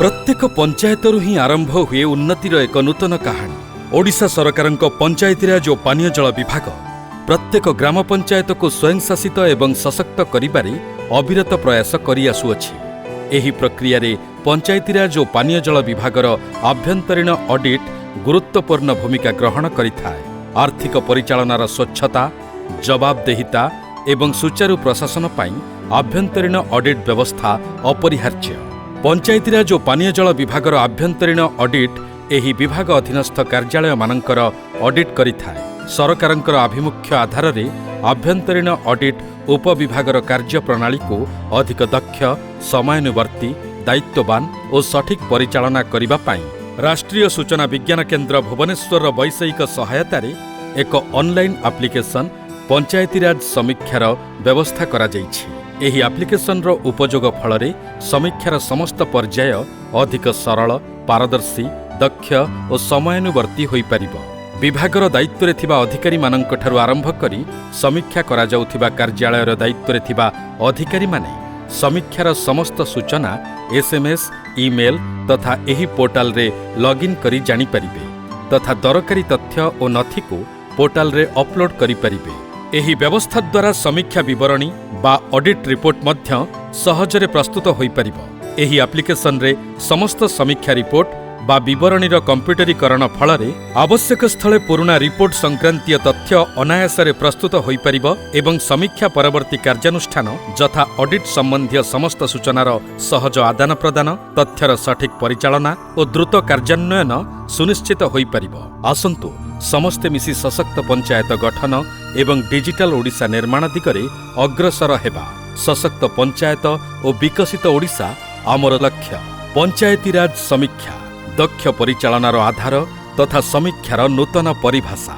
प्रत्येक पंचायतरू ही आरंभ हुए उन्नतिर एक नूतन कहानी। ओडिशा सरकारक पंचायतीराज और पानीय जल विभाग प्रत्येक ग्राम पंचायत को स्वयंशासित एवं सशक्त करिबारे अविरत प्रयास करि आसुअछि। एही प्रक्रिया रे पंचायतीराज और पानीय जल विभागर आभ्यंतरीण ऑडिट गुरुत्वपूर्ण भूमिका ग्रहण करिथाय। आर्थिक परिचालनार स्वच्छता, जवाबदेहिता एवं सुचारू प्रशासन पई आभ्यंतरीण ऑडिट व्यवस्था अपरिहार्य। पंचायतीराज और पानीय जल विभागर आभ्यंतरीण ऑडिट एही विभाग अधीनस्थ कार्यालय मानकर ऑडिट करिथाय। सरकारंकर आभिमुख्य आधार रे आभ्यंतरीण ऑडिट उपविभागर कार्य प्रणाली को अधिक दक्ष, समयानुवर्ती, दायित्ववान और सठिक परिचालना करिबा पाई राष्ट्रीय सूचना विज्ञान केन्द्र भुवनेश्वर वैषयिक सहायता रे एक ऑनलाइन एप्लिकेशन पंचायतीराज समीक्षार व्यवस्था करा जायछि। एही एप्लिकेशन रो उपयोग फल रे समीक्षार समस्त पर्याय अधिक सरल, पारदर्शी, दक्ष और समयानुवर्ती होई परिबो। विभागर दायित्व रे थिबा अधिकारी मानक ठारु आरंभ करी समीक्षा करा जाउथिबा कार्यालयर दायित्व रे थिबा अधिकारी माने समीक्षार समस्त सूचना एसएमएस, ईमेल तथा एही पोर्टाल रे लॉगिन करी जानि परिबे तथा दरकारी तथ्य और नथि को पोर्टाल रे अपलोड करि परिबे। एही व्यवस्था द्वारा समीक्षा विवरणी बा ऑडिट रिपोर्ट मध्य सहजरे प्रस्तुत होई परिबो। एही एप्लिकेशन रे समस्त समीक्षा रिपोर्ट बा विवरणीर कंप्यूटरीकरण फलरे आवश्यक स्थले पुराना रिपोर्ट संक्रांतीय तथ्य अनायासरे प्रस्तुत होई परिबो एवं समीक्षा परवर्ती कार्यानुष्ठान जथा ऑडिट संबंधी समस्त सूचनार सहज आदान प्रदान, तथ्यर सठिक परिचालना और द्रुत कार्यान्वयन सुनिश्चित होई परिबो। आसंतु समस्ते मिसी सशक्त पंचायत गठन एवं डिजिटल ओडिशा निर्माण दिगरे अग्रसर हेबा। सशक्त पंचायत और विकसित ओडिशा आमर लक्ष्य। पंचायतीराज समीक्षा दक्ष परिचालनार आधार तथा समीक्षार नूतन परिभाषा।